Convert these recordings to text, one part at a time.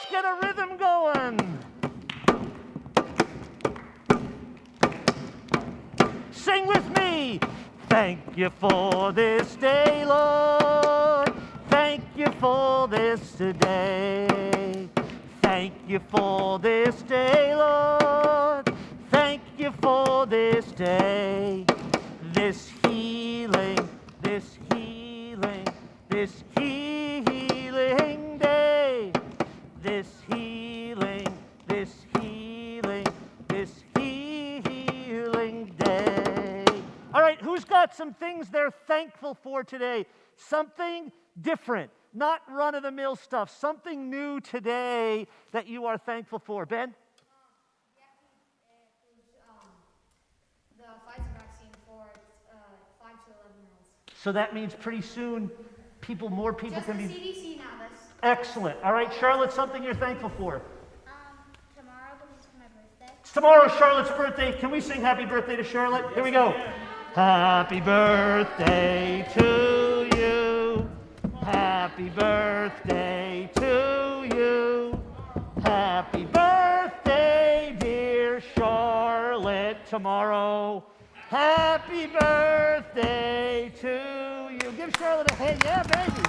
let's get a rhythm going. Sing with me. Thank you for this day, Lord. Thank you for this today. Thank you for this day, Lord. Thank you for this day. This healing, this healing, this healing day. This healing, this healing, this healing day. All right, who's got some things they're thankful for today? Something different, not run-of-the-mill stuff, something new today that you are thankful for. Ben? The Pfizer vaccine for 5 to 11-year-olds. So that means pretty soon more people Just can the be... CDC now. Excellent. All right, Charlotte, something you're thankful for. Tomorrow because it's my birthday. It's tomorrow, Charlotte's birthday. Can we sing happy birthday to Charlotte? Here we go. Happy birthday to you. Happy birthday to you. Happy birthday, dear Charlotte, tomorrow. Happy birthday to you. Give Charlotte a hand. Yeah, baby.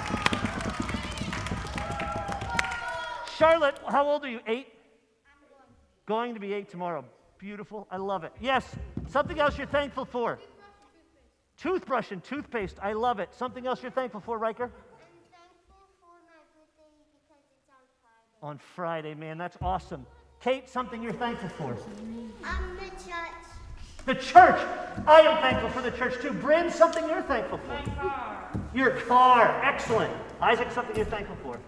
Charlotte, how old are you? 8? I'm Going to be 8 tomorrow. Beautiful. I love it. Yes. Something else you're thankful for. Toothbrush and toothpaste. I love it. Something else you're thankful for, Riker? I'm thankful for my birthday because it's on Friday. On Friday, man. That's awesome. Kate, something you're thankful for. The church. The church. I am thankful for the church too. Bryn, something you're thankful for. My car. Your car. Excellent. Isaac, something you're thankful for.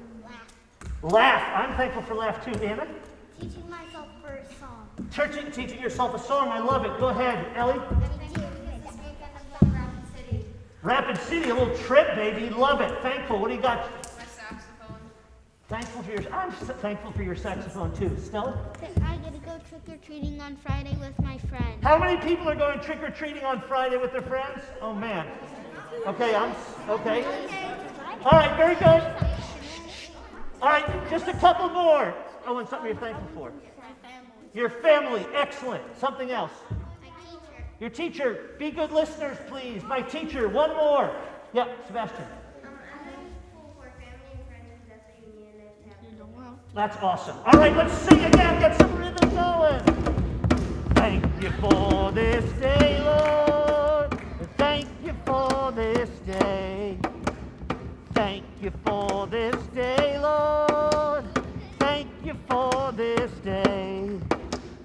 LAF. I'm thankful for LAF too. Anna? Teaching myself for a song. Teaching yourself a song. I love it. Go ahead. Ellie? Rapid City, a little trip, baby. Love it. Thankful. What do you got? My saxophone. Thankful for I'm thankful for your saxophone too. Stella? I get to go trick-or-treating on Friday with my friend. How many people are going trick-or-treating on Friday with their friends? Oh, man. Okay, okay. All right, very good. All right, just a couple more. Oh, and something you're thankful for. My family. Your family. Excellent. Something else. My teacher. Your teacher. Be good listeners, please. My teacher. One more. Yep, Sebastian. I'm thankful for family and friends and that's what you need and That's awesome. All right, let's sing again. Get some rhythm going. Thank you for this day, Lord. Thank you for this day. Thank you for this day, Lord. Thank you for this day.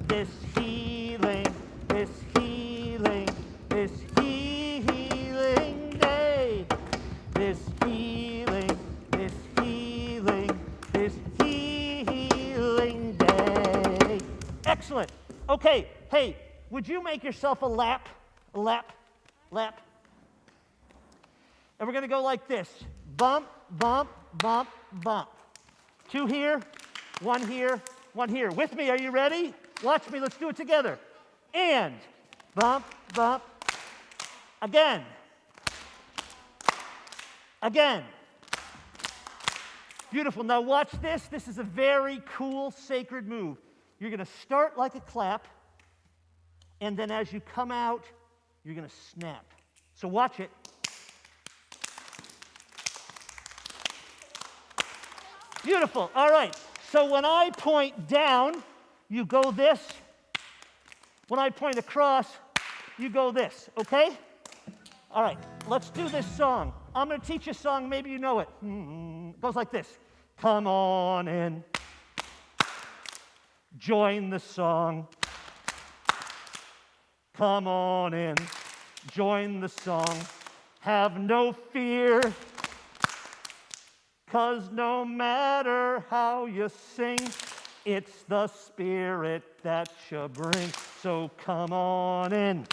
This healing, this healing, this healing day. This healing, this healing, this healing day. Excellent. Okay, hey, would you make yourself a lap? A lap? Lap? And we're going to go like this. Bump, bump, bump, bump. 2 here, 1 here, 1 here. With me, are you ready? Watch me, let's do it together. And bump, bump. Again. Again. Beautiful. Now watch this. This is a very cool, sacred move. You're going to start like a clap, and then as you come out, you're going to snap. So watch it. Beautiful. All right. So when I point down, you go this. When I point across, you go this. Okay? All right. Let's do this song. I'm going to teach you a song. Maybe you know it. It goes like this. Come on in. Join the song. Come on in. Join the song. Have no fear. 'Cause no matter how you sing, it's the Spirit that you bring. So come on in.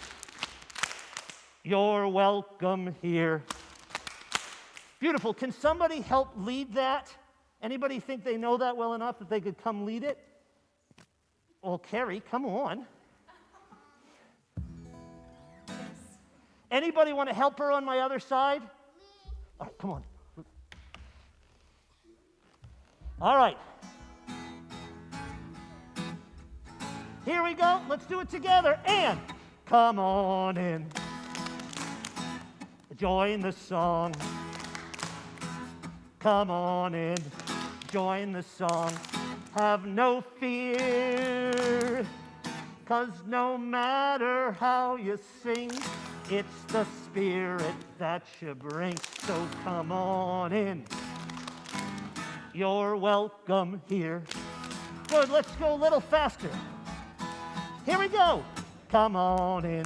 You're welcome here. Beautiful. Can somebody help lead that? Anybody think they know that well enough that they could come lead it? Well, Carrie, come on. Anybody want to help her on my other side? All right, come on. All right. Here we go. Let's do it together. And come on in. Join the song. Come on in. Join the song. Have no fear. 'Cause no matter how you sing, it's the spirit that you bring. So come on in. You're welcome here. Good, let's go a little faster. Here we go. Come on in.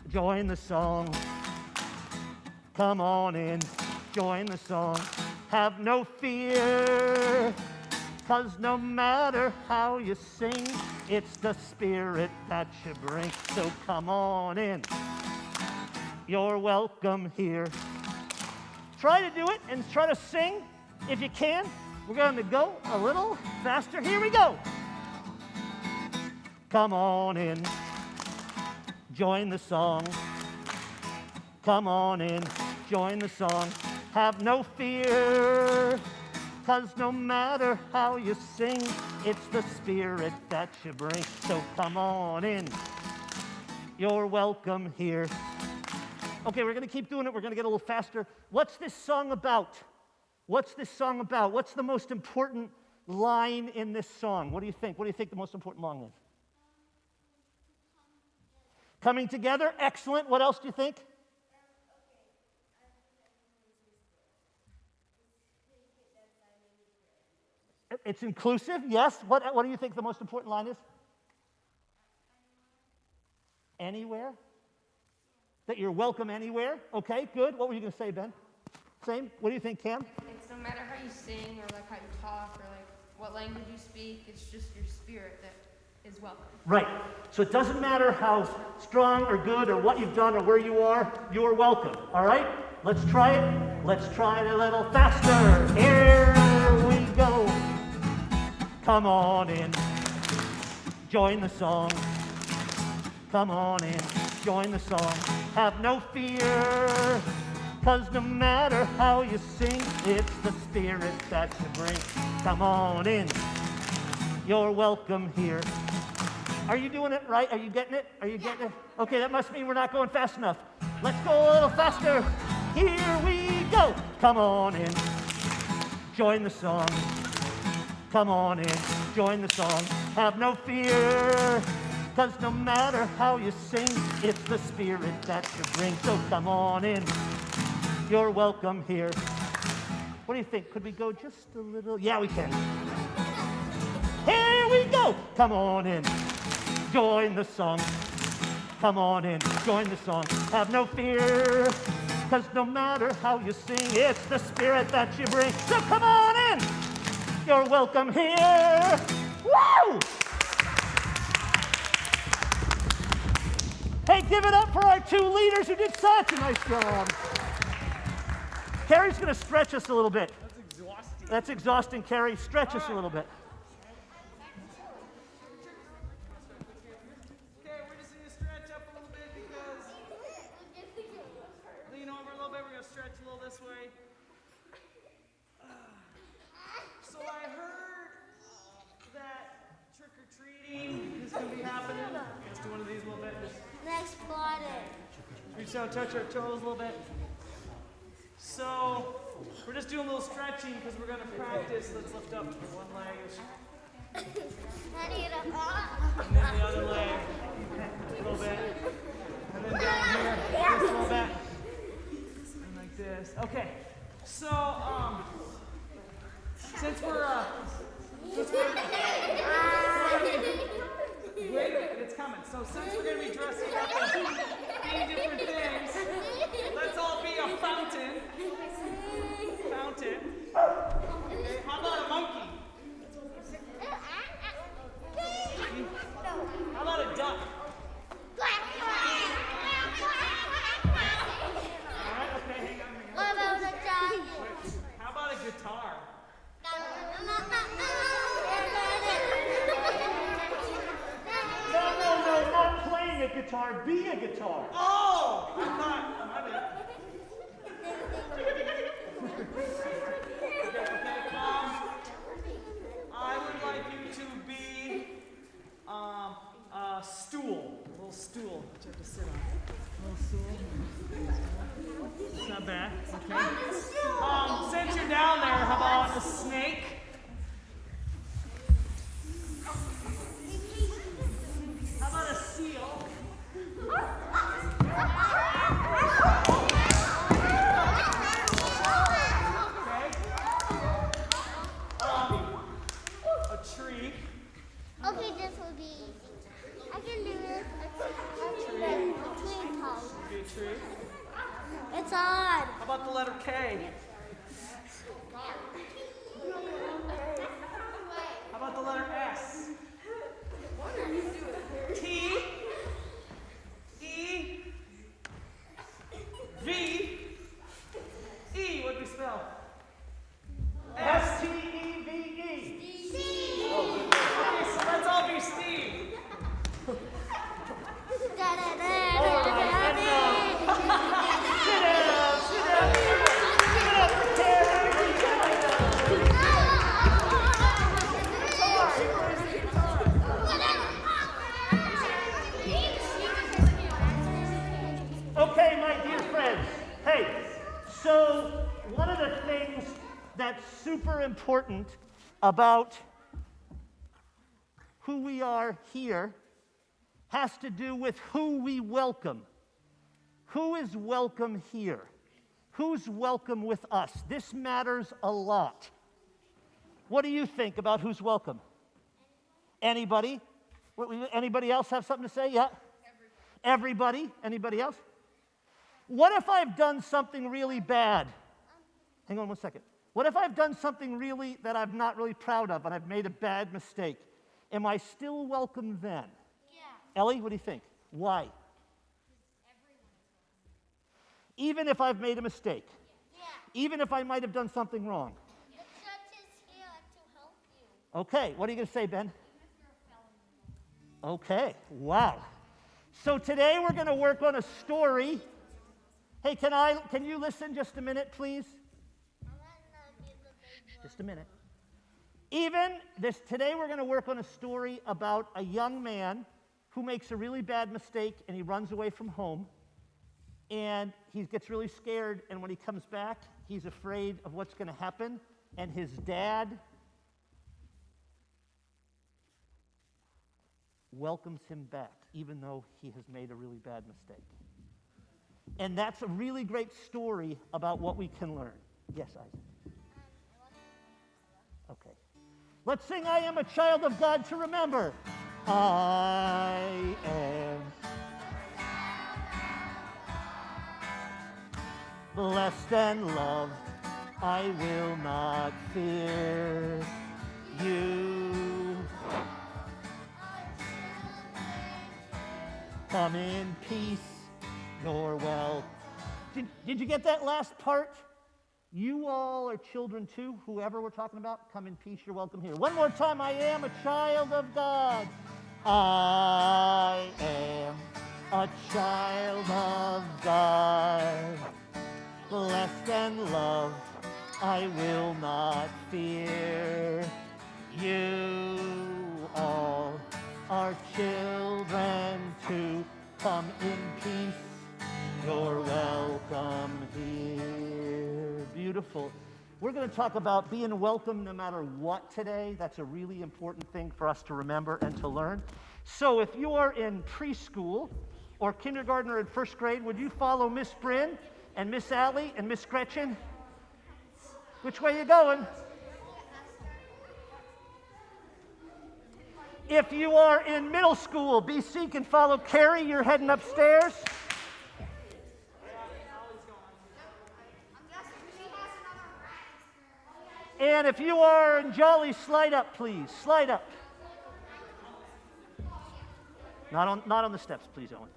Join the song. Come on in. Join the song. Have no fear. 'Cause no matter how you sing, it's the spirit that you bring. So come on in. You're welcome here. Try to do it and try to sing if you can. We're going to go a little faster. Here we go. Come on in. Join the song. Come on in. Join the song. Have no fear. 'Cause no matter how you sing, it's the spirit that you bring. So come on in. You're welcome here. Okay, we're going to keep doing it. We're going to get a little faster. What's this song about? What's this song about? What's the most important line in this song? What do you think? What do you think the most important line is? Coming together. Excellent. What else do you think? It's inclusive, yes. What do you think the most important line is? Anywhere? That you're welcome anywhere? Okay, good. What were you going to say, Ben? Same? What do you think, Cam? It's no matter how you sing or like how you talk or like what language you speak, it's just your spirit that is welcome. Right. So it doesn't matter how strong or good or what you've done or where you are, you're welcome. All right? Let's try it. Let's try it a little faster. Here we go. Come on in, join the song. Come on in, join the song. Have no fear, 'cause no matter how you sing, it's the spirit that you bring. Come on in, you're welcome here. Are you doing it right? Are you getting it? Are you getting it? Okay, that must mean we're not going fast enough. Let's go a little faster. Here we go. Come on in, join the song. Come on in, join the song. Have no fear, 'cause no matter how you sing, it's the spirit that you bring. So come on in, you're welcome here. What do you think? Could we go just a little? Yeah, we can. Here we go. Come on in, join the song. Come on in, join the song. Have no fear, 'cause no matter how you sing, it's the spirit that you bring. So come on in. You're welcome here. Woo! Hey, give it up for our two leaders who did such a nice job. Carrie's going to stretch us a little bit. That's exhausting. That's exhausting, Carrie. Stretch us a little bit. Okay, we're just going to stretch up a little bit because lean over a little bit. We're going to stretch a little this way. So I heard that trick-or-treating is going to be happening. Let's do one of these a little bit. Next plotted. Reach out, touch our toes a little bit. So we're just doing a little stretching because we're going to practice. Let's lift up one leg I need a and then the other leg a little bit. And then down here, just a little bit. And like this. Okay. So, since we're wait a minute, it's coming. So since we're going to be dressing up and being different things, let's all be a fountain. Fountain. Okay, how about a monkey? How about a duck? Alright, okay, hang on. What about a giant? How about a guitar? No, not playing a guitar. Be a guitar. Oh! I thought, my bad. Okay, I would like you to be Since you're down there, how about a snake? How about a seal? A tree. Okay, this will be easy. I can do this. A tree top. Be a tree. It's on. How about the letter K? How about the letter S? T, E, V, E. What do we spell? S-T-E-V-E. Okay, so let's all be Steve. Da, da, da, All da, right, da, and, da. sit down, sit down. Give it up for Terry. Okay, my dear friends. Hey, so one of the things that's super important about who we are here has to do with who we welcome. Who is welcome here? Who's welcome with us? This matters a lot. What do you think about who's welcome? Anybody? Anybody else have something to say? Yeah? Everybody? Anybody else? What if I've done something really bad? Hang on one second. What if I've done something really that I'm not really proud of and I've made a bad mistake? Am I still welcome then? Yeah. Ellie, what do you think? Why? Even if I've made a mistake, Yeah. even if I might have done something wrong. The church is here to help you. Okay, what are you going to say, Ben? Okay, wow. So today we're going to work on a story. Hey, can you listen just a minute, please? Just a minute. Today we're going to work on a story about a young man who makes a really bad mistake and he runs away from home. And he gets really scared, and when he comes back, he's afraid of what's going to happen. And his dad welcomes him back, even though he has made a really bad mistake. And that's a really great story about what we can learn. Yes, Isaac. Okay. Let's sing I Am a Child of God to remember. I am blessed and loved, I will not fear you. Come in peace, you're well. Did you get that last part? You all are children too, whoever we're talking about. Come in peace, you're welcome here. One more time, I am a child of God. I am a child of God. Blessed and loved, I will not fear. You all are children too. Come in peace, you're welcome here. Beautiful. We're going to talk about being welcome no matter what today. That's a really important thing for us to remember and to learn. So if you are in preschool or kindergarten or in first grade, would you follow Miss Bryn and Miss Allie and Miss Gretchen? Which way are you going? If you are in middle school, BC can follow Carrie. You're heading upstairs. And if you are in Jolly, slide up, please. Slide up. Not on the steps, please, Owen.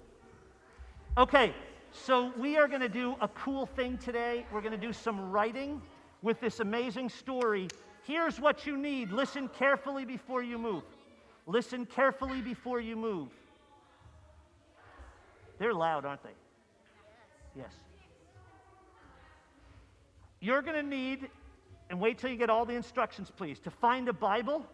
Okay, so we are going to do a cool thing today. We're going to do some writing with this amazing story. Here's what you need. Listen carefully before you move. Listen carefully before you move. They're loud, aren't they? Yes. You're going to need, and wait till you get all the instructions, please, to find a Bible.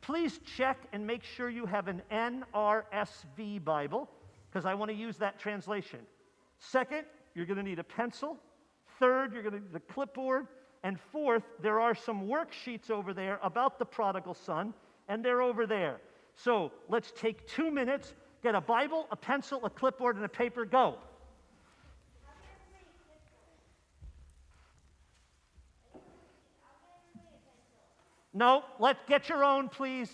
Please check and make sure you have an NRSV Bible, because I want to use that translation. Second, you're going to need a pencil. Third, you're going to use a clipboard. And fourth, there are some worksheets over there about the prodigal son, and they're over there. So let's take 2 minutes, get a Bible, a pencil, a clipboard, and a paper. Go. No, let's get your own, please.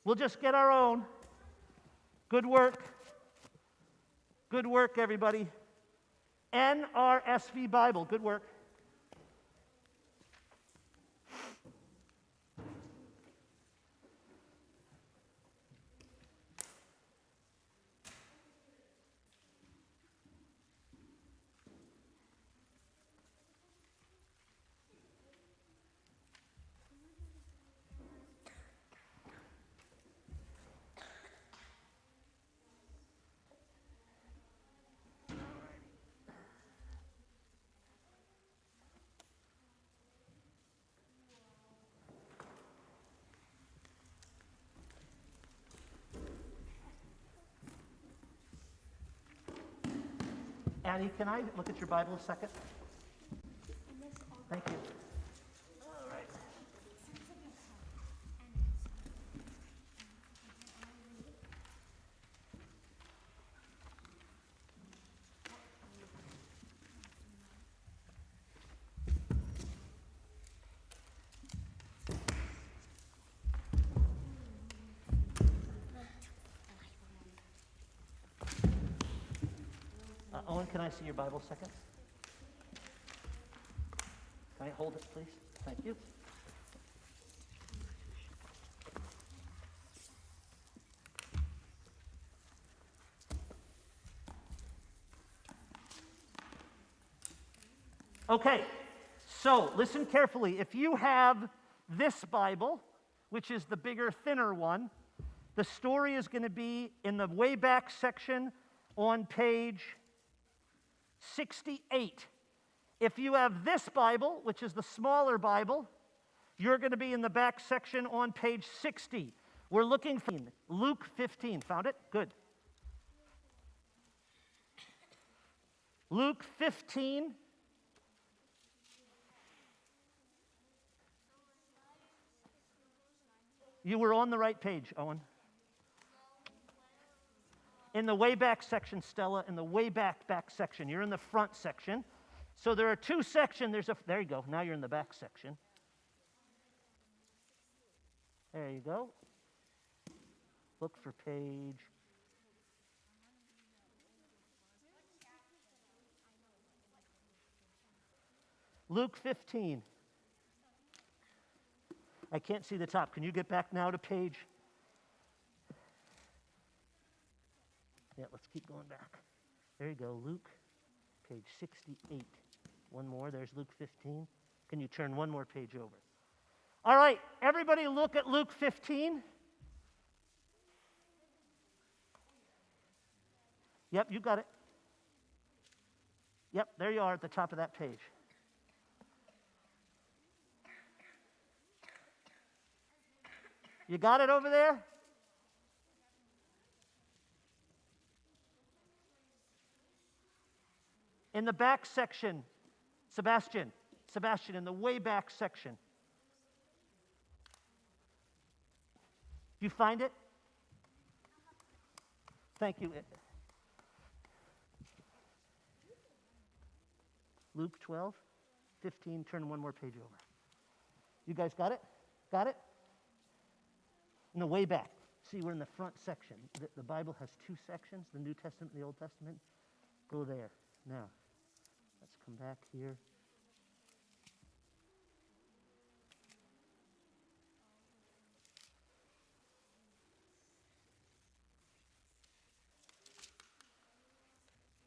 We'll just get our own. Good work. Good work, everybody. NRSV Bible. Good work. Annie, can I look at your Bible a second? Thank you. All right. Owen, can I see your Bible a second? Can I hold it, please? Thank you. Okay, so listen carefully. If you have this Bible, which is the bigger, thinner one, the story is going to be in the way back section on page 68. If you have this Bible, which is the smaller Bible, you're going to be in the back section on page 60. We're looking for Luke 15. Found it? Good. Luke 15. You were on the right page, Owen. In the way back section, Stella, in the way back section. You're in the front section. So there are two sections. There you go. Now you're in the back section. There you go. Look for page. Luke 15. I can't see the top. Can you get back now to page? Yeah, let's keep going back. There you go, Luke, page 68. One more, there's Luke 15. Can you turn one more page over? All right, everybody look at Luke 15. Yep, you got it. Yep, there you are at the top of that page. You got it over there? In the back section, Sebastian, in the way back section. You find it? Thank you. Luke 12, 15, turn one more page over. You guys got it? Got it? In the way back. See, we're in the front section. The Bible has two sections, the New Testament and the Old Testament. Go there. Now, let's come back here.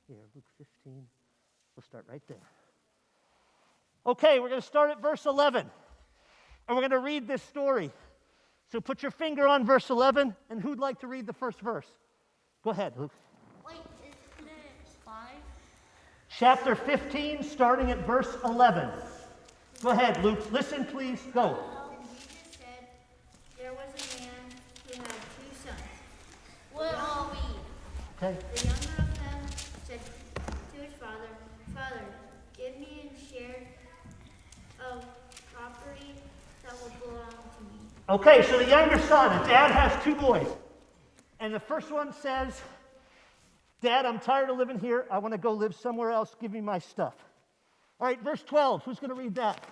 Here, Luke 15. We'll start right there. Okay, we're going to start at verse 11. And we're going to read this story. So put your finger on verse 11. And who'd like to read the first verse? Go ahead, Luke. Wait, isn't it 5? Chapter 15, starting at verse 11. Go ahead, Luke. Listen, please. Go. And Jesus said, there was a man who had 2 sons. We'll all read. Okay. The younger of them said to his father, Father, give me Okay, so the younger son, and Dad has two boys. And the first one says, Dad, I'm tired of living here. I want to go live somewhere else. Give me my stuff. All right, verse 12. Who's going to read that?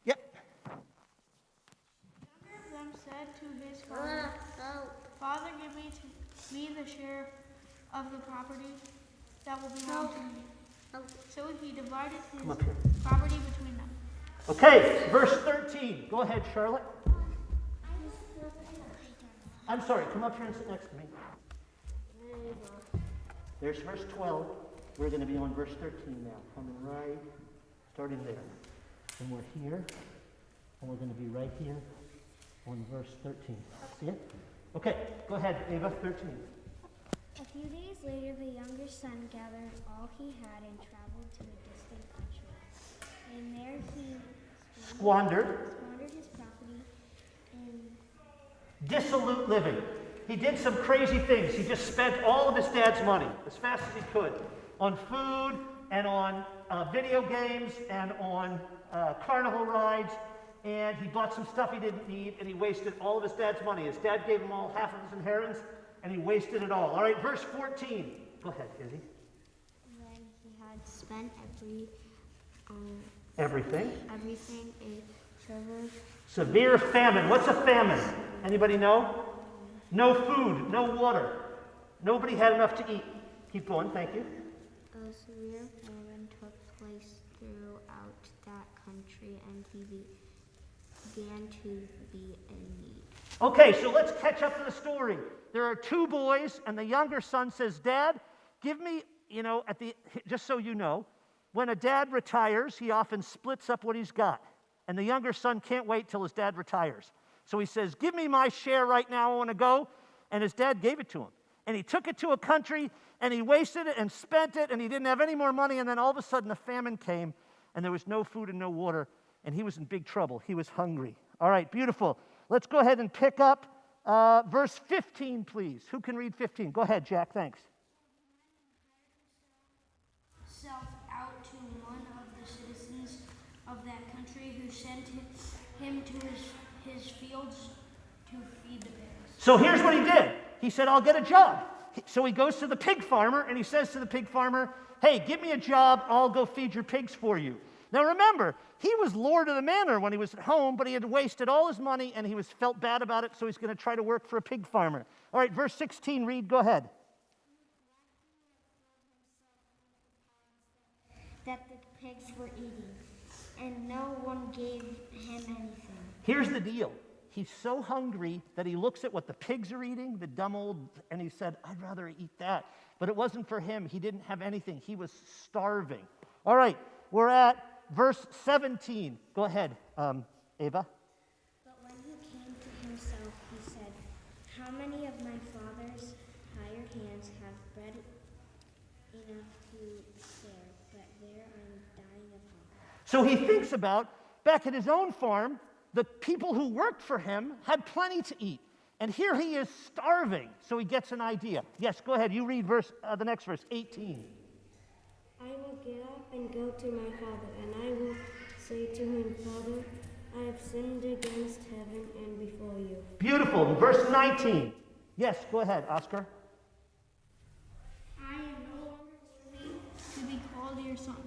Yep. Younger of them said to his father, Father, give me the share of the property that will belong to me. So he divided his property between them. Okay, verse 13. Go ahead, Charlotte. I'm sorry, come up here and sit next to me. There's verse 12. We're going to be on verse 13 now. Coming right, starting there. And we're here, and we're going to be right here on verse 13. See it? Okay, go ahead, Ava, 13. A few days later, the younger son gathered all he had and traveled to a distant country. And there he Squandered. His property and Dissolute living. He did some crazy things. He just spent all of his dad's money as fast as he could on food and on video games and on carnival rides. And he bought some stuff he didn't need, and he wasted all of his dad's money. His dad gave him all half of his inheritance, and he wasted it all. All right, verse 14. Go ahead, Izzy. when he had spent Everything. everything, a Severe famine. What's a famine? Anybody know? No food, no water. Nobody had enough to eat. Keep going, thank you. A severe famine took place throughout that country, and he began to be in need. Okay, so let's catch up to the story. There are two boys, and the younger son says, Dad, give me, just so you know, when a dad retires, he often splits up what he's got. And the younger son can't wait till his dad retires. So he says, give me my share right now, I want to go. And his dad gave it to him. And he took it to a country, and he wasted it and spent it, and he didn't have any more money. And then all of a sudden, a famine came, and there was no food and no water, and he was in big trouble. He was hungry. All right, beautiful. Let's go ahead and pick up verse 15, please. Who can read 15? Go ahead, Jack, thanks. Self out to one of the citizens of that country who sent him to his fields to feed the pigs. So here's what he did. He said, I'll get a job. So he goes to the pig farmer, and he says to the pig farmer, hey, give me a job, I'll go feed your pigs for you. Now remember, he was lord of the manor when he was at home, but he had wasted all his money, and he felt bad about it, so he's going to try to work for a pig farmer. All right, verse 16, read, go ahead. That the pigs were eating, and no one gave him anything. Here's the deal. He's so hungry that he looks at what the pigs are eating, the dumb old, and he said, I'd rather eat that. But it wasn't for him. He didn't have anything. He was starving. All right, we're at verse 17. Go ahead, Ava. But when he came to himself, he said, how many of my father's hired hands have bread enough to spare, but there I'm dying of hunger. So he thinks about, back at his own farm, the people who worked for him had plenty to eat. And here he is starving. So he gets an idea. Yes, go ahead. You read the next verse, 18. I will get up and go to my father, and I will say to him, Father, I have sinned against heaven and before you. Beautiful. Verse 19. Yes, go ahead, Oscar. I am no longer worthy to be called your son.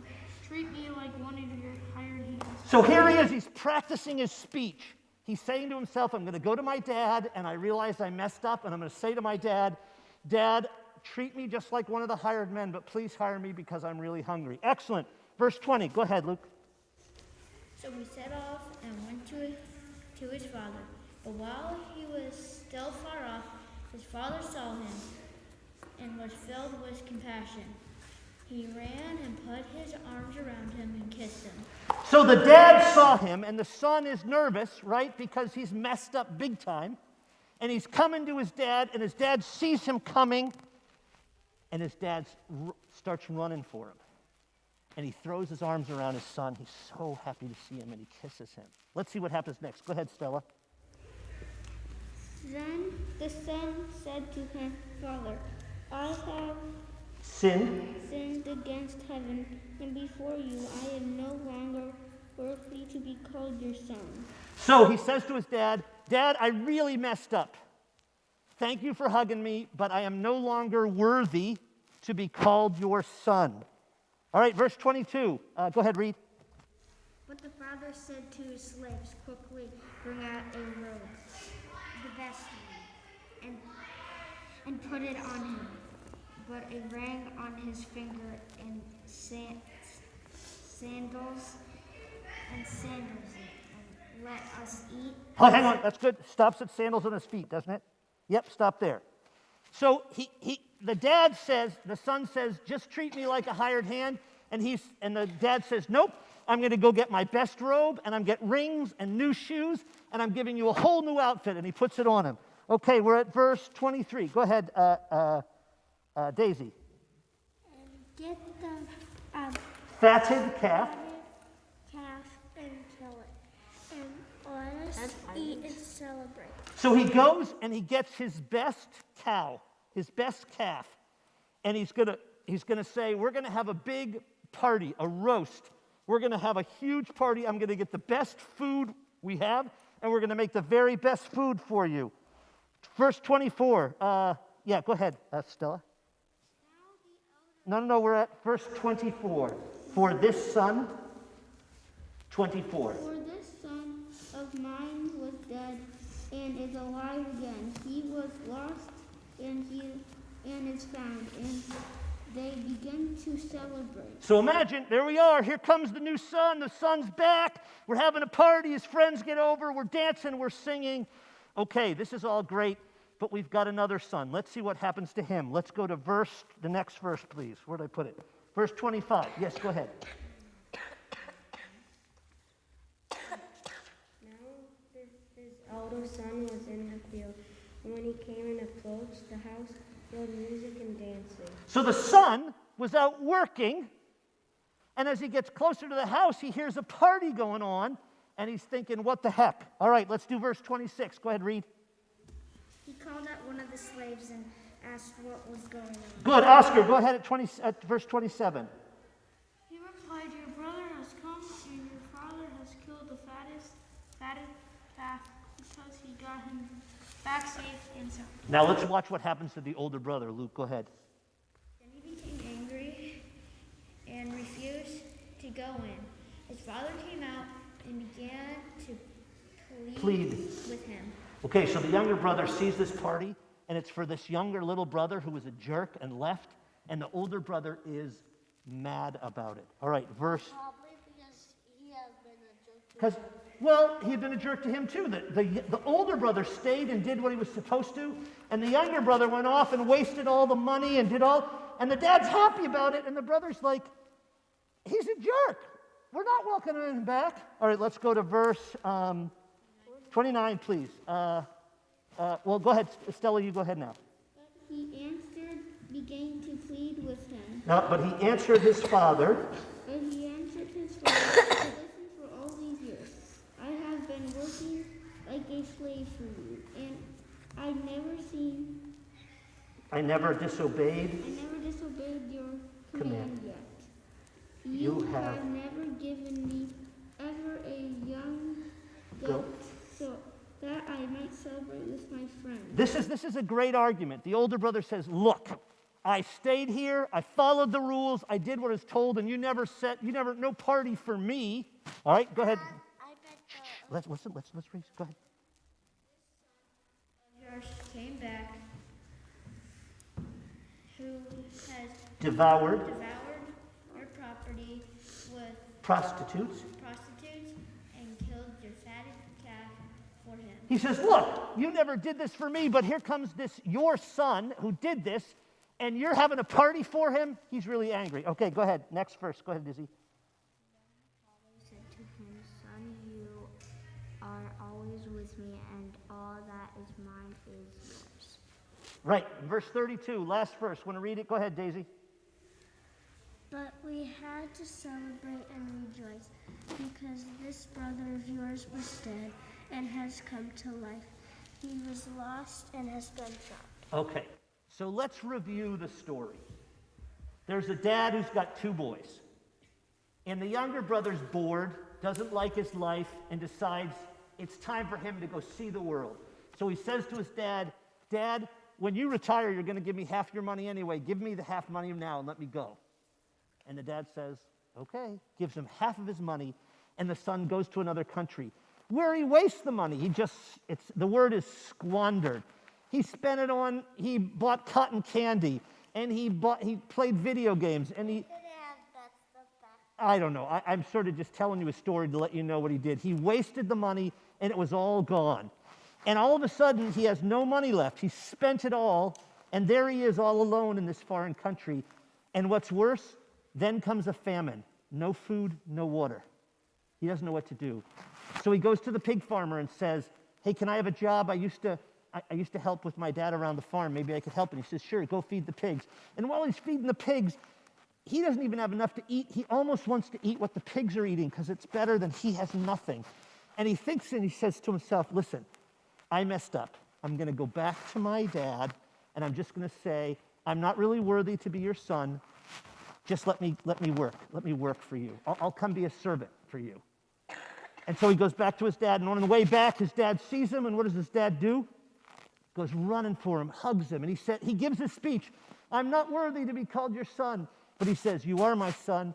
Treat me like one of your hired hands. So here he is. He's practicing his speech. He's saying to himself, I'm going to go to my dad, and I realize I messed up, and I'm going to say to my dad, Dad, treat me just like one of the hired men, but please hire me because I'm really hungry. Excellent. Verse 20. Go ahead, Luke. So he set off and went to his father. But while he was still far off, his father saw him and was filled with compassion. He ran and put his arms around him and kissed him. So the dad saw him, and the son is nervous, right, because he's messed up big time. And he's coming to his dad, and his dad sees him coming, and his dad starts running for him. And he throws his arms around his son. He's so happy to see him, and he kisses him. Let's see what happens next. Go ahead, Stella. Then the son said to him, Father, I have Sin. sinned against heaven and before you. I am no longer worthy to be called your son. So he says to his dad, Dad, I really messed up. Thank you for hugging me, but I am no longer worthy to be called your son. All right, verse 22. Go ahead, read. But the father said to his slaves, quickly bring out a robe, the best one, and put it on him. Put a ring on his finger and sandals and let us eat. Oh, hang on, that's good. Stops at sandals on his feet, doesn't it? Yep, stop there. So the son says, just treat me like a hired hand. And the dad says, nope, I'm going to go get my best robe, and I'm get rings and new shoes, and I'm giving you a whole new outfit. And he puts it on him. Okay, we're at verse 23. Go ahead, Daisy. Get the Fatted calf. and kill it, and let us eat and celebrate. So he goes and he gets his best cow, his best calf, and he's gonna say, we're gonna have a big party, a roast. We're gonna have a huge party. I'm gonna get the best food we have, and we're gonna make the very best food for you. Verse 24. Yeah, go ahead, Stella. No, we're at verse 24. For this son, 24. For this son of mine was dead and is alive again. He was lost and is found, and they begin to celebrate. So imagine, there we are. Here comes the new son. The son's back. We're having a party. His friends get over. We're dancing. We're singing. Okay, this is all great, but we've got another son. Let's see what happens to him. Let's go to the next verse, please. Where did I put it? Verse 25. Yes, go ahead. His elder son was in the field, and when he came and approached the house, there was music and dancing. So the son was out working, and as he gets closer to the house, he hears a party going on, and he's thinking, what the heck? All right, let's do verse 26. Go ahead, read. He called out one of the slaves and asked what was going on. Good, Oscar, go ahead at verse 27. He replied, your brother has come, and your father has killed the fatted calf, because he got him back safe and sound. Now let's watch what happens to the older brother. Luke, go ahead. Then he became angry and refused to go in. His father came out and began to plead with him. Okay, so the younger brother sees this party, and it's for this younger little brother who was a jerk and left, and the older brother is mad about it. All right, verse. Probably because he has been a jerk. Because, well, he had been a jerk to him too. The older brother stayed and did what he was supposed to, and the younger brother went off and wasted all the money and and the dad's happy about it, and the brother's like, he's a jerk. We're not welcoming him back. All right, let's go to verse 29, please. Well, go ahead, Stella, you go ahead now. He answered, began to plead with him. No, but he answered his father. And he answered his father, listen, for all these years, I have been working like a slave for you, and I never disobeyed your command yet. You have never given me ever a young goat, so that I might celebrate with my friends. This is a great argument. The older brother says, look, I stayed here, I followed the rules, I did what I was told, and no party for me. All right, go ahead. Let's listen, let's read. Go ahead. Yours came back, who has Devoured your property with prostitutes. and killed your fatted calf for him. He says, look, you never did this for me, but here comes your son who did this, and you're having a party for him. He's really angry. Okay, go ahead. Next verse. Go ahead, Dizzy. Father said to him, son, you are always with me, and all that is mine is yours. Right, verse 32, last verse. Want to read it? Go ahead, Daisy. But we had to celebrate and rejoice, because this brother of yours was dead and has come to life. He was lost and has been found. Okay, so let's review the story. There's a dad who's got two boys. And the younger brother's bored, doesn't like his life, and decides it's time for him to go see the world. So he says to his dad, Dad, when you retire, you're going to give me half your money anyway. Give me the half money now and let me go. And the dad says, okay, gives him half of his money, and the son goes to another country where he wastes the money. The word is squandered. He spent it on, he bought cotton candy, and he played video games, and I don't know. I'm sort of just telling you a story to let you know what he did. He wasted the money, and it was all gone. And all of a sudden, he has no money left. He spent it all, and there he is all alone in this foreign country. And what's worse, then comes a famine. No food, no water. He doesn't know what to do. So he goes to the pig farmer and says, hey, can I have a job? I used to help with my dad around the farm. Maybe I could help. And he says, sure, go feed the pigs. And while he's feeding the pigs, he doesn't even have enough to eat. He almost wants to eat what the pigs are eating because it's better than he has nothing. And he thinks and he says to himself, listen, I messed up. I'm going to go back to my dad, and I'm just going to say, I'm not really worthy to be your son. Just let me work. Let me work for you. I'll come be a servant for you. And so he goes back to his dad, and on the way back, his dad sees him, and what does his dad do? Goes running for him, hugs him, and he gives his speech. I'm not worthy to be called your son. But he says, you are my son.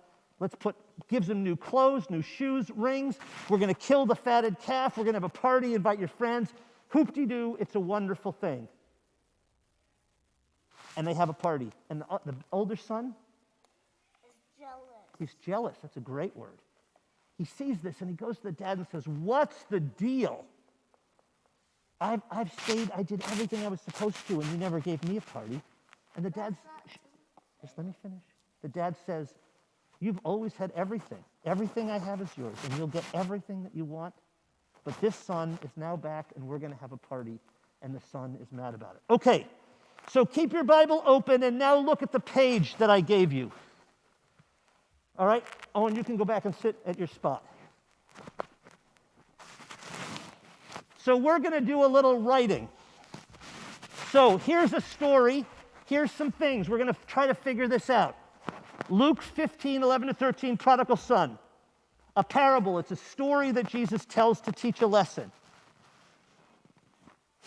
Gives him new clothes, new shoes, rings. We're going to kill the fatted calf. We're going to have a party, invite your friends. Hoop-de-doo, it's a wonderful thing. And they have a party. And the older son? Is jealous. He's jealous. That's a great word. He sees this and he goes to the dad and says, what's the deal? I've stayed, I did everything I was supposed to, and you never gave me a party. And the dad, just let me finish. The dad says, you've always had everything. Everything I have is yours, and you'll get everything that you want. But this son is now back, and we're going to have a party, and the son is mad about it. Okay, so keep your Bible open, and now look at the page that I gave you. All right? Owen, you can go back and sit at your spot. So we're going to do a little writing. So here's a story. Here's some things. We're going to try to figure this out. Luke 15, 11 to 13, prodigal son. A parable. It's a story that Jesus tells to teach a lesson.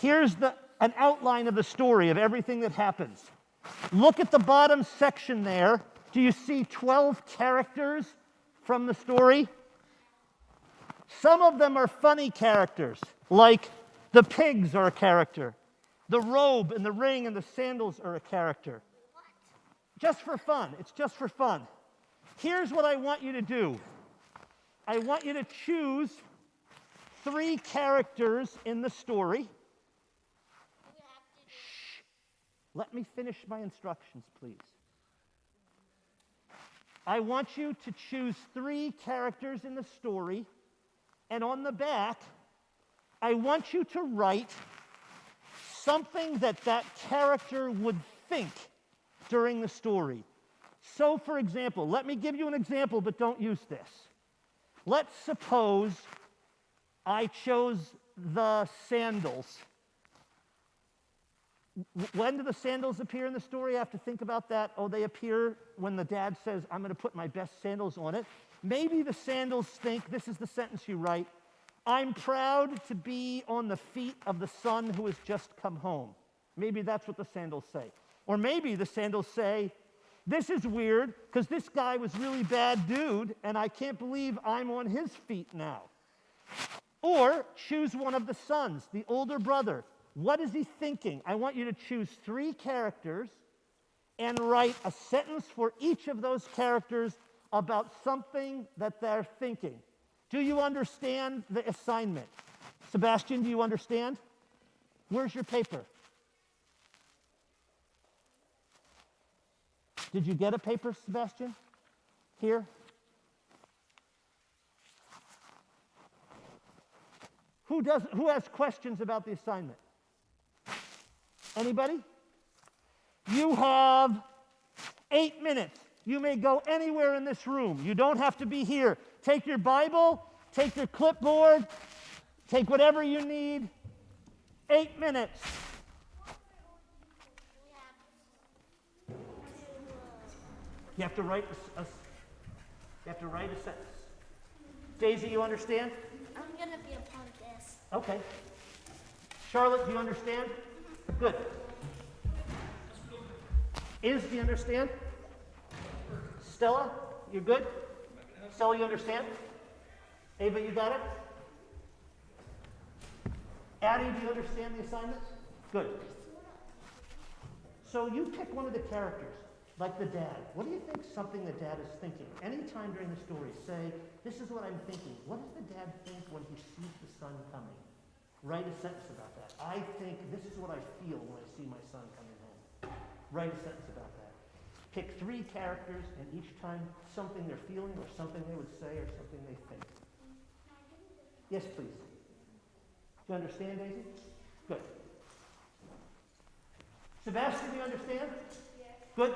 Here's an outline of the story of everything that happens. Look at the bottom section there. Do you see 12 characters from the story? Some of them are funny characters, like the pigs are a character. The robe and the ring and the sandals are a character. Just for fun. It's just for fun. Here's what I want you to do. I want you to choose 3 characters in the story. Shh. Let me finish my instructions, please. I want you to choose 3 characters in the story, and on the back, I want you to write something that character would think during the story. So, for example, let me give you an example, but don't use this. Let's suppose I chose the sandals. When do the sandals appear in the story? I have to think about that. Oh, they appear when the dad says, I'm going to put my best sandals on it. Maybe the sandals think, this is the sentence you write, I'm proud to be on the feet of the son who has just come home. Maybe that's what the sandals say. Or maybe the sandals say, this is weird because this guy was really bad dude and I can't believe I'm on his feet now. Or choose one of the sons, the older brother. What is he thinking? I want you to choose 3 characters and write a sentence for each of those characters about something that they're thinking. Do you understand the assignment? Sebastian, do you understand? Where's your paper? Did you get a paper, Sebastian? Here? Who has questions about the assignment? Anybody? You have 8 minutes. You may go anywhere in this room. You don't have to be here. Take your Bible, take your clipboard, take whatever you need. 8 minutes. You have to write have to write a sentence. Daisy, you understand? I'm gonna be a part of this. Okay. Charlotte, do you understand? Good. Iz, do you understand? Stella, you're good? Stella, you understand? Ava, you got it? Addie, do you understand the assignments? Good. So you pick one of the characters, like the dad. What do you think something the dad is thinking? Anytime during the story, say, this is what I'm thinking. What does the dad think when he sees the son coming? Write a sentence about that. I think this is what I feel when I see my son coming home. Write a sentence about that. Pick 3 characters, and each time something they're feeling or something they would say or something they think. Yes, please. Do you understand, Daisy? Good. Sebastian, do you understand? Yes. Good.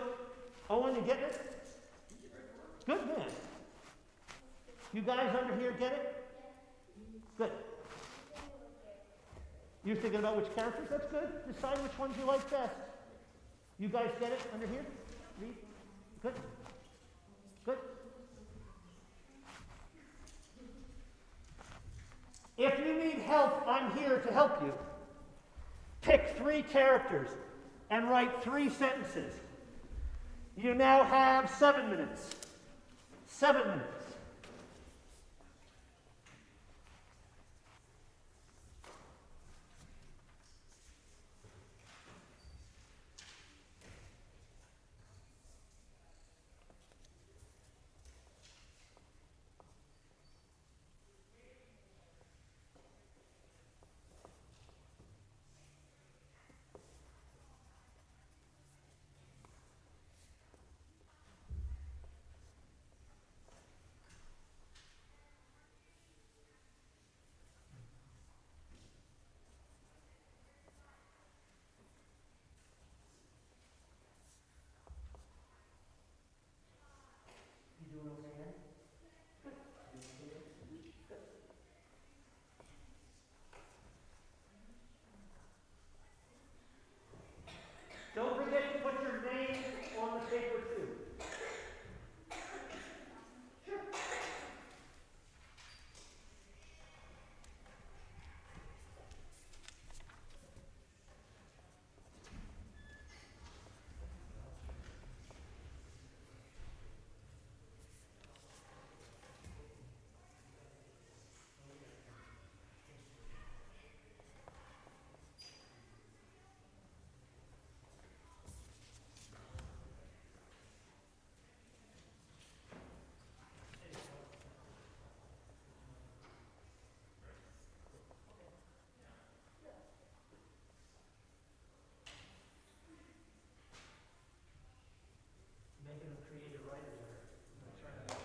Owen, you get it? Good man. You guys under here get it? Good. You're thinking about which characters? That's good. Decide which ones you like best. You guys get it under here? Read. Good. Good. If you need help, I'm here to help you. Pick 3 characters and write 3 sentences. You now have 7 minutes. 7 minutes. Don't forget to put your name on the paper too. Sure. Making them create a writer's error.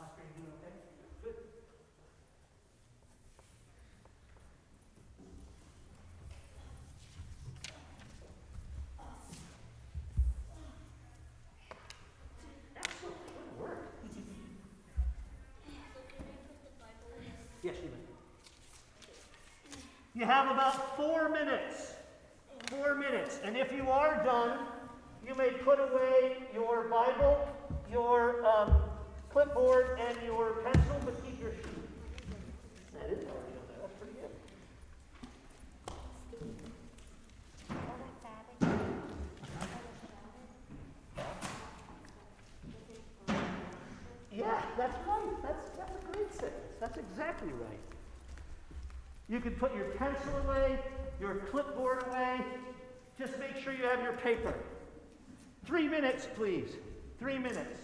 Oscar, you doing okay? Good. Excellent. Good work. Yes, you may. You have about 4 minutes. 4 minutes. And if you are done, you may put away your Bible, your clipboard, and your pencil, but keep your sheet. That is already on there. That's pretty good. Yeah, that's right. That's a great sentence. That's exactly right. You can put your pencil away, your clipboard away. Just make sure you have your paper. 3 minutes, please. 3 minutes.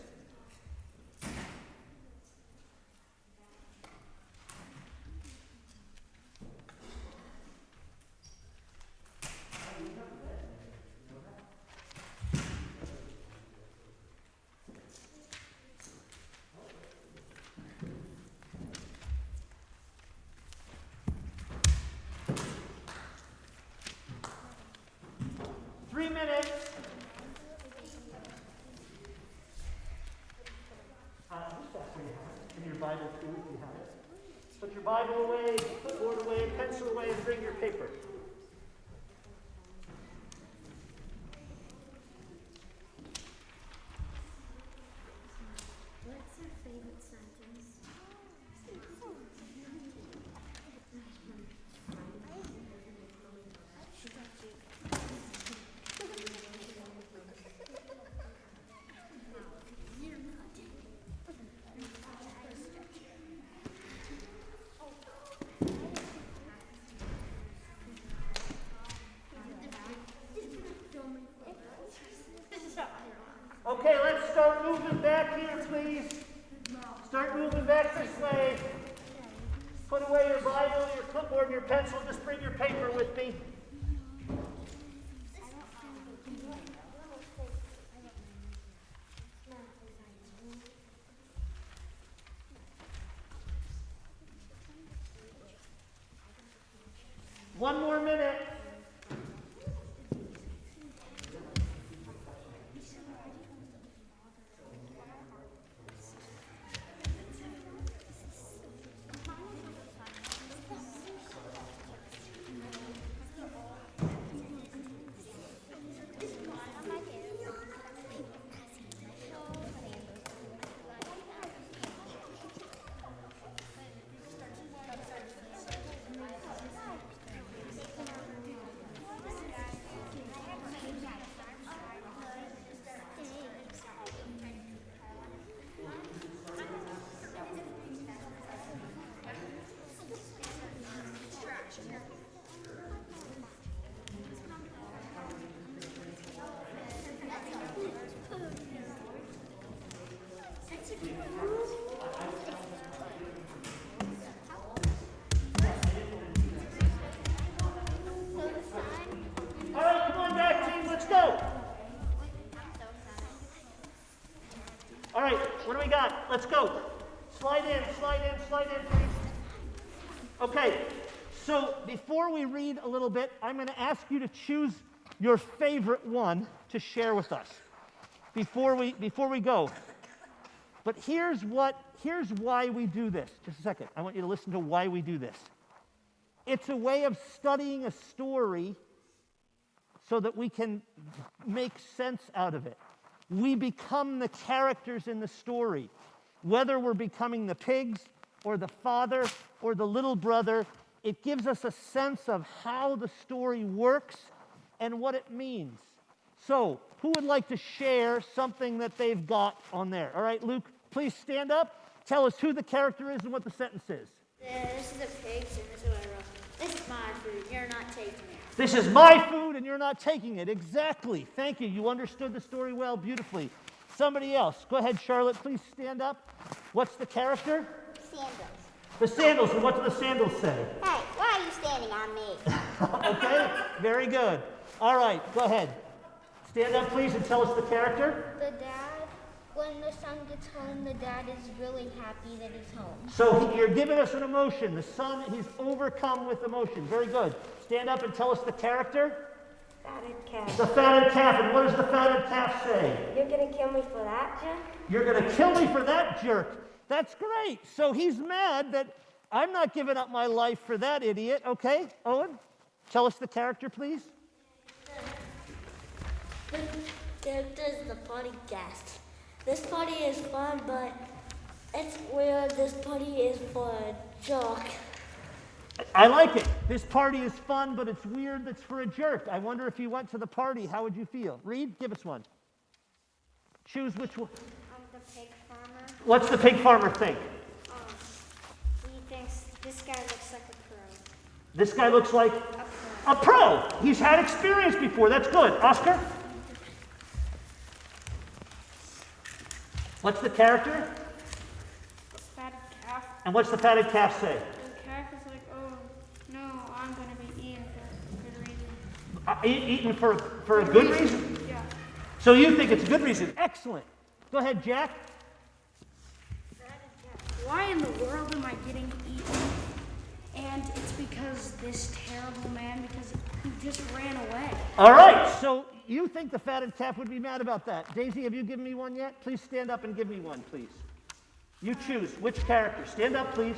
Bible too, if you have it. Put your Bible away, clipboard away, pencil away, and bring your paper. moving back here, please. Start moving back this way. Put away your Bible, your clipboard, and your pencil. Just bring your paper with me. One more minute. All right, come on back, team. Let's go. All right, what do we got? Let's go. Slide in, please. Okay, so before we read a little bit, I'm going to ask you to choose your favorite one to share with us before we go. But here's why we do this. Just a second. I want you to listen to why we do this. It's a way of studying a story so that we can make sense out of it. We become the characters in the story. Whether we're becoming the pigs or the father or the little brother, it gives us a sense of how the story works and what it means. So, who would like to share something that they've got on there? All right, Luke, please stand up. Tell us who the character is and what the sentence is. This is the pigs, and this is what I wrote. This is my food. You're not taking it. This is my food and you're not taking it. Exactly. Thank you. You understood the story well, beautifully. Somebody else. Go ahead, Charlotte. Please stand up. What's the character? Sandals. The sandals. And what do the sandals say? Hey, why are you standing on me? Okay. Very good. All right. Go ahead. Stand up, please, and tell us the character. The dad, when the son gets home, the dad is really happy that he's home. So you're giving us an emotion. The son, he's overcome with emotion. Very good. Stand up and tell us the character. Fatted calf. The fatted calf. And what does the fatted calf say? You're gonna kill me for that, Jeff? You're going to kill me for that jerk. That's great. So he's mad that I'm not giving up my life for that idiot. Okay, Owen, tell us the character, please. Characters the party guest. This party is fun, but it's weird. This party is for a joke. I like it. This party is fun, but it's weird that's for a jerk. I wonder if you went to the party, how would you feel? Reed, give us one. Choose which one. The pig farmer. What's the pig farmer think? He thinks this guy looks like a pro. This guy looks like a pro. He's had experience before. That's good. Oscar? What's the character? Fatted calf. And what's the fatted calf say? The calf is like, oh, no, I'm going to be eaten for good reason. Eaten for a good reason? Yeah. So you think it's a good reason. Excellent. Go ahead, Jack. Why in the world am I getting eaten? And it's because this terrible man, because he just ran away. All right. So you think the fatted calf would be mad about that. Daisy, have you given me one yet? Please stand up and give me one, please. You choose. Which character? Stand up, please.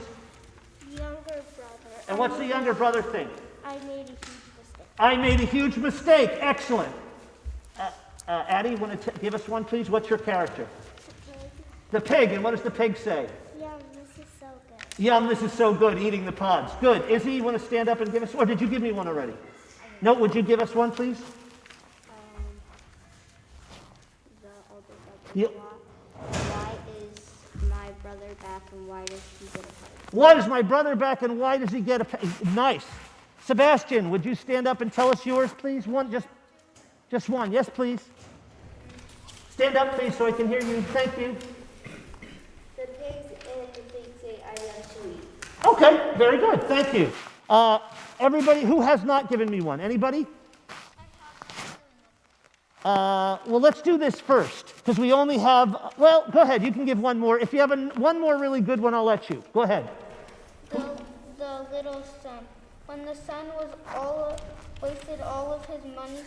Younger brother. And what's the younger brother think? I made a huge mistake. I made a huge mistake. Excellent. Addie, want to give us one, please? What's your character? The pig. And what does the pig say? Yum, this is so good. Yum, this is so good, eating the pods. Good. Izzy, you want to stand up and give us, or did you give me one already? No, would you give us one, please? The older brother. Why is my brother back and why does he get a party? Why is my brother back and why does he get a nice? Sebastian, would you stand up and tell us yours, please? One, just one. Yes, please. Stand up, please, so I can hear you. Thank you. The pigs and the pigs say, I love to eat. Okay, very good. Thank you. Everybody who has not given me one. Anybody? Well, let's do this first, because we only have, well, go ahead. You can give one more. If you have one more really good one, I'll let you. Go ahead. The little son. When the son wasted all of his money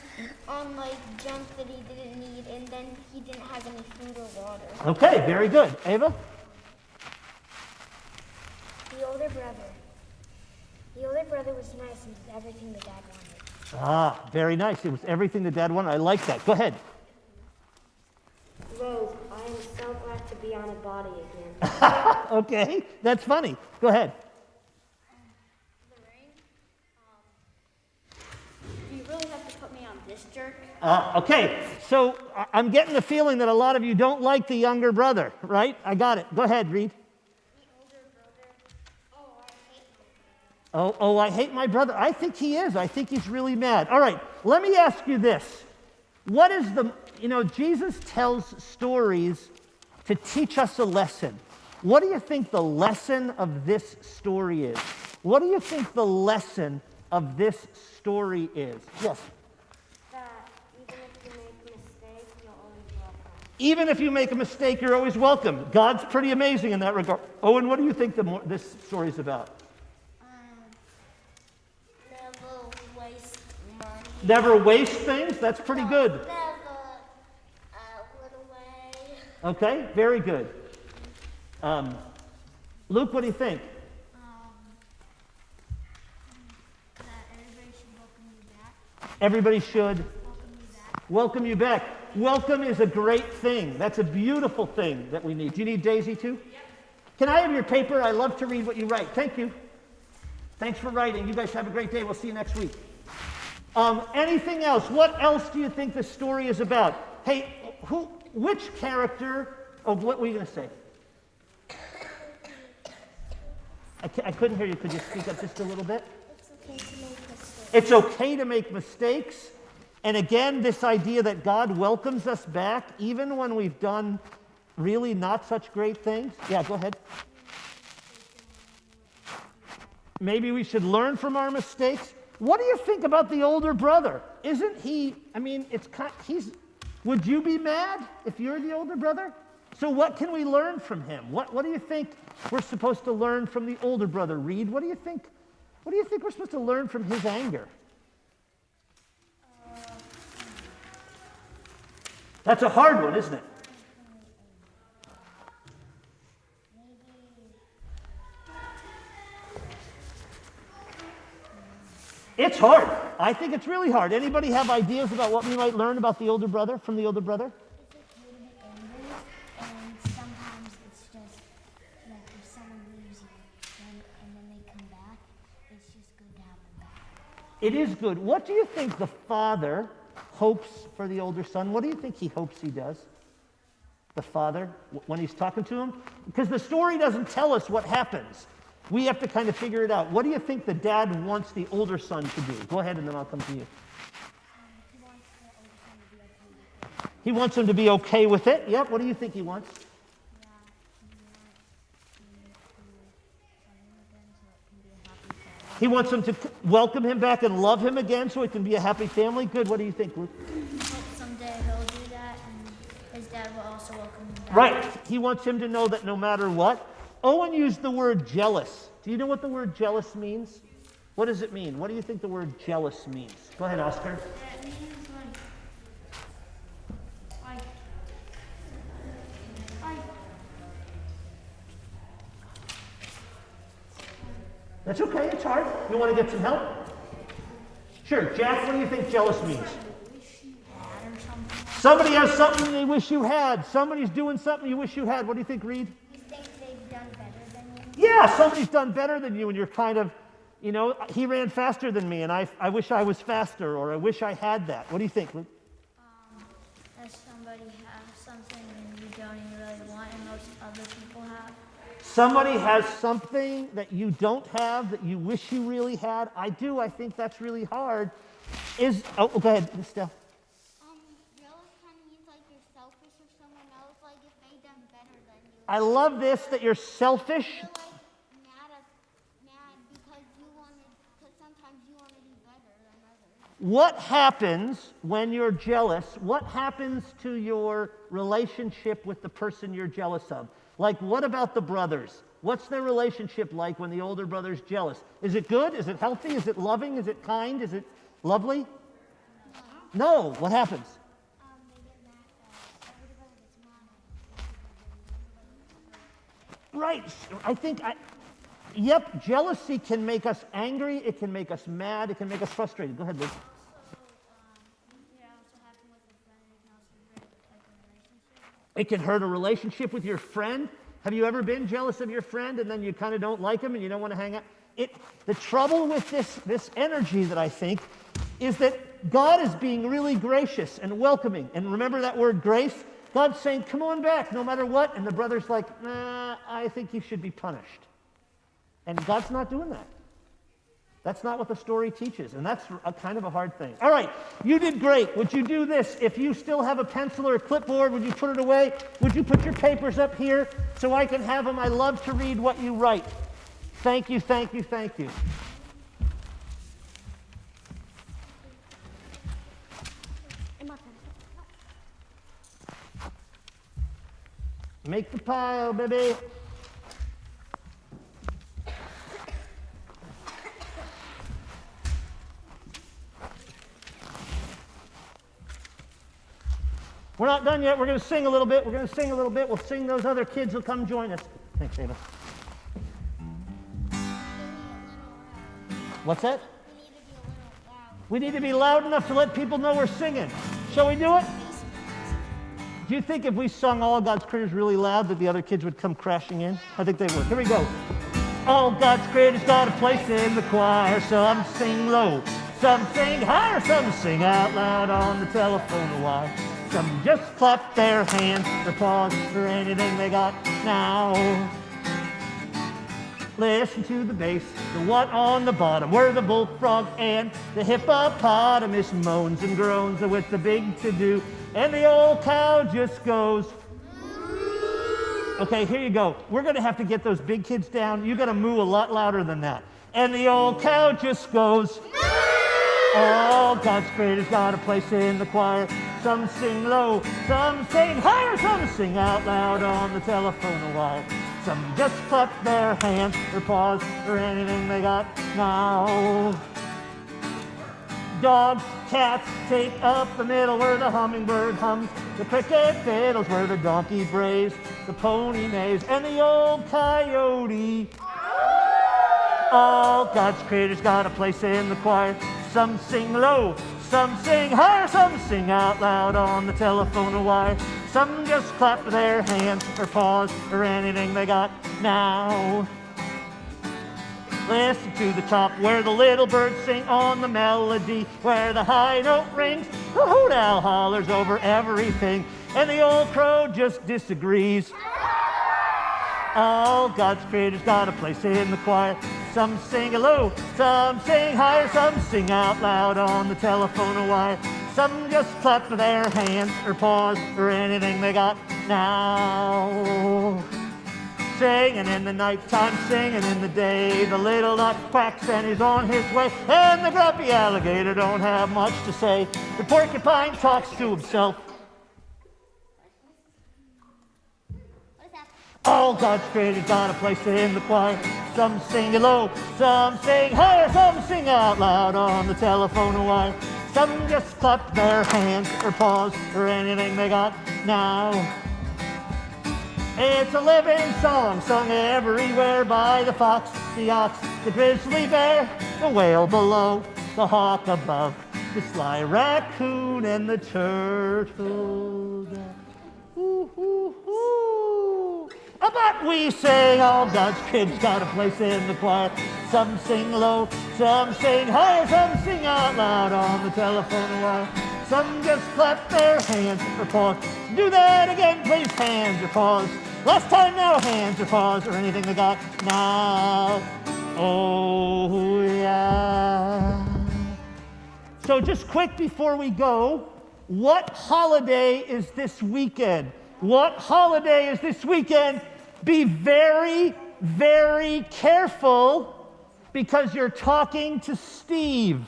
on like junk that he didn't need, and then he didn't have any food or water. Okay, very good. Ava? The older brother. The older brother was nice and did everything the dad wanted. Ah, very nice. It was everything the dad wanted. I like that. Go ahead. Rose, I am so glad to be on a body again. Okay, that's funny. Go ahead. Do you really have to put me on this jerk? Okay, so I'm getting the feeling that a lot of you don't like the younger brother, right? I got it. Go ahead, Reed. Oh, I hate my brother. I think he is. I think he's really mad. All right, let me ask you this. What is Jesus tells stories to teach us a lesson. What do you think the lesson of this story is? What do you think the lesson of this story is? Yes? That even if you make mistakes, you're always welcome. Even if you make a mistake, you're always welcome. God's pretty amazing in that regard. Owen, what do you think this story is about? Never waste money. Never waste things? That's pretty good. Never run away. Okay, very good. Luke, what do you think? That everybody should welcome you back. Everybody should Welcome you back. welcome you back. Welcome is a great thing. That's a beautiful thing that we need. Do you need Daisy too? Yep. Can I have your paper? I love to read what you write. Thank you. Thanks for writing. You guys have a great day. We'll see you next week. Anything else? What else do you think this story is about? Hey, which character, what were you going to say? I couldn't hear you. Could you speak up just a little bit? It's okay to make mistakes. It's okay to make mistakes. And again, this idea that God welcomes us back even when we've done really not such great things. Yeah, go ahead. Maybe we should learn from our mistakes. What do you think about the older brother? Isn't he, would you be mad if you're the older brother? So what can we learn from him? What do you think we're supposed to learn from the older brother? Reed, what do you think we're supposed to learn from his anger? That's a hard one, isn't it? It's hard. I think it's really hard. Anybody have ideas about what we might learn about the older brother, from the older brother? It's okay to get angry, and sometimes it's just like if someone leaves you and then they come back, it's just good to have them back. It is good. What do you think the father hopes for the older son? What do you think he hopes he does? The father, when he's talking to him? Because the story doesn't tell us what happens. We have to kind of figure it out. What do you think the dad wants the older son to do? Go ahead and then I'll come to you. He wants him to be okay with it. Yep. What do you think he wants? He wants him to welcome him back and love him again so it can be a happy family. Good. What do you think, Luke? Hope someday he'll do that, and his dad will also welcome him back. Right. He wants him to know that no matter what. Owen used the word jealous. Do you know what the word jealous means? What does it mean? What do you think the word jealous means? Go ahead, Oscar. It means That's okay. It's hard. You want to get some help? Sure. Jack, what do you think jealous means? Somebody has something they wish you had. Somebody's doing something you wish you had. What do you think, Reed? You think they've done better than you? Yeah, somebody's done better than you, and you're kind of, he ran faster than me, and I wish I was faster, or I wish I had that. What do you think, Luke? That somebody has something and you don't even really want, and most other people have. Somebody has something that you don't have that you wish you really had. I do. I think that's really hard. Go ahead, Steph. Jealous kind of means like you're selfish or I love this, that you're selfish. You're like mad because sometimes you want to do better than others. What happens when you're jealous? What happens to your relationship with the person you're jealous of? Like, what about the brothers? What's their relationship like when the older brother's jealous? Is it good? Is it healthy? Is it loving? Is it kind? Is it lovely? No. What happens? They get mad. Everybody gets mad. Right. Yep, jealousy can make us angry. It can make us mad. It can make us frustrated. Go ahead, Liz. Also happen with a friend. It can also hurt like a relationship. It can hurt a relationship with your friend. Have you ever been jealous of your friend and then you kind of don't like him and you don't want to hang out? The trouble with this energy that I think is that God is being really gracious and welcoming. And remember that word grace? God's saying, come on back no matter what. And the brother's like, nah, I think you should be punished. And God's not doing that. That's not what the story teaches, and that's a kind of a hard thing. All right, you did great. Would you do this? If you still have a pencil or a clipboard, would you put it away? Would you put your papers up here so I can have them? I love to read what you write. Thank you, thank you, thank you. Make the pile, baby. We're not done yet. We're going to sing a little bit. We'll sing. Those other kids will come join us. Thanks, Ava. What's that? We need to be loud enough to let people know we're singing. Shall we do it? Do you think if we sung All God's Creatures really loud that the other kids would come crashing in? I think they would. Here we go. All God's creators got a place in the choir. Some sing low, some sing higher, some sing out loud on the telephone wire. Some just clap their hands or pause for anything they got now. Listen to the bass, the one on the bottom, where the bullfrog and the hippopotamus moans and groans with the big to-do, and the old cow just goes. Okay, here you go. We're going to have to get those big kids down. You got to moo a lot louder than that. And the old cow just goes. All God's creators got a place in the choir. Some sing low, some sing higher, some sing out loud on the telephone wire. Some just clap their hands or pause for anything they got now. Dogs, cats take up the middle where the hummingbird hums. The cricket fiddles where the donkey brays. The pony neighs and the old coyote. All God's creators got a place in the choir. Some sing low, some sing higher, some sing out loud on the telephone wire. Some just clap their hands or pause or anything they got now. Listen to the top where the little birds sing on the melody, where the high note rings, the hoot owl hollers over everything, and the old crow just disagrees. All God's creators got a place in the choir. Some sing low, some sing higher, some sing out loud on the telephone wire. Some just clap their hands or pause or anything they got now. Singing in the nighttime, singing in the day. The little nut quacks and he's on his way. And the grumpy alligator don't have much to say. The porcupine talks to himself. All God's creators got a place in the choir. Some sing low, some sing higher, some sing out loud on the telephone wire. Some just clap their hands or pause or anything they got now. It's a living song sung everywhere by the fox, the ox, the grizzly bear, the whale below, the hawk above, the sly raccoon and the turtle. Ooh, ooh, ooh. But we sing, all God's kids got a place in the choir. Some sing low, some sing higher, some sing out loud on the telephone wire. Some just clap their hands or pause. Do that again, please, hands or pause. Last time now, hands or pause or anything they got now. Oh, yeah. So just quick before we go, what holiday is this weekend? What holiday is this weekend? Be very, very careful because you're talking to Steve.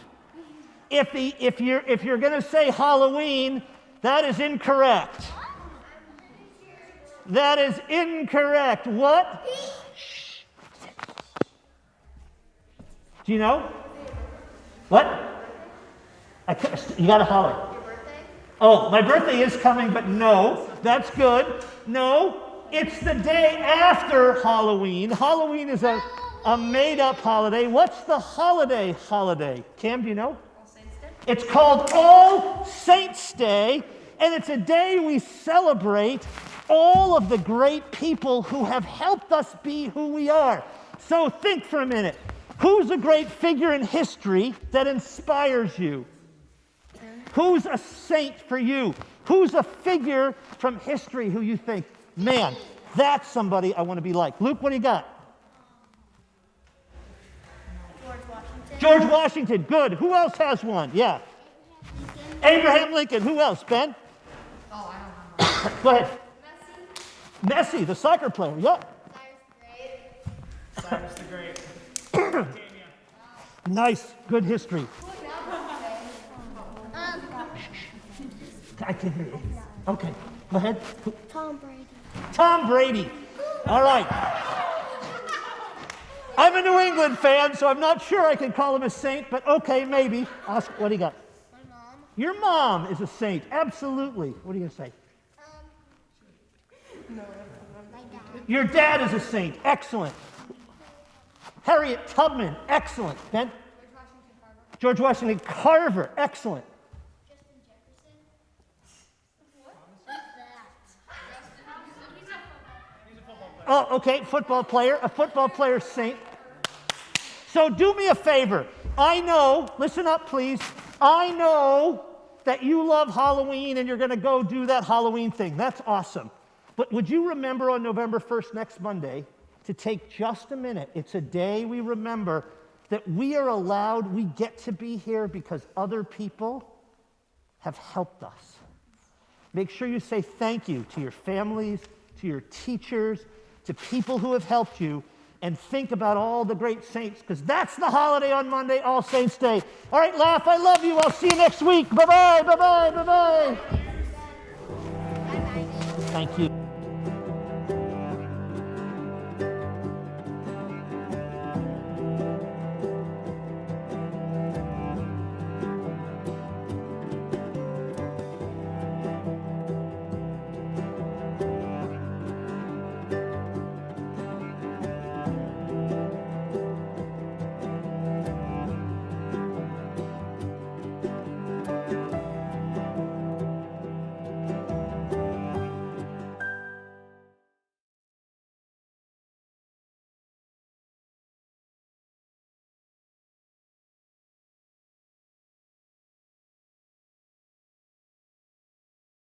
If you're going to say Halloween, that is incorrect. That is incorrect. What? Do you know? What? You got to holler. Your birthday? Oh, my birthday is coming, but no. That's good. No. It's the day after Halloween. Halloween is a made-up holiday. What's the holiday? Cam, do you know? All Saints Day. It's called All Saints Day, and it's a day we celebrate all of the great people who have helped us be who we are. So think for a minute. Who's a great figure in history that inspires you? Who's a saint for you? Who's a figure from history who you think, man, that's somebody I want to be like? Luke, what do you got? George Washington, good. Who else has one? Yeah. Abraham Lincoln. Who else, Ben? Oh, I don't know. Go ahead. Messi, the soccer player. Yep. Cyrus the Great. Nice. Good history. I can hear you. Okay. Go ahead. Tom Brady. Tom Brady. All right. I'm a New England fan, so I'm not sure I can call him a saint, but okay, maybe. Ask, what do you got? My mom. Your mom is a saint. Absolutely. What are you going to say? My dad. Your dad is a saint. Excellent. Harriet Tubman. Excellent. Ben? George Washington Carver. Excellent. Justin Jefferson. Oh, okay. Football player. A football player saint. So do me a favor. I know, listen up, please. I know that you love Halloween and you're going to go do that Halloween thing. That's awesome. But would you remember on November 1st, next Monday, to take just a minute? It's a day we remember that we are allowed, we get to be here because other people have helped us. Make sure you say thank you to your families, to your teachers, to people who have helped you, and think about all the great saints, because that's the holiday on Monday, All Saints Day. All right, LAF, I love you. I'll see you next week. Bye-bye, bye-bye, bye-bye. Thank you.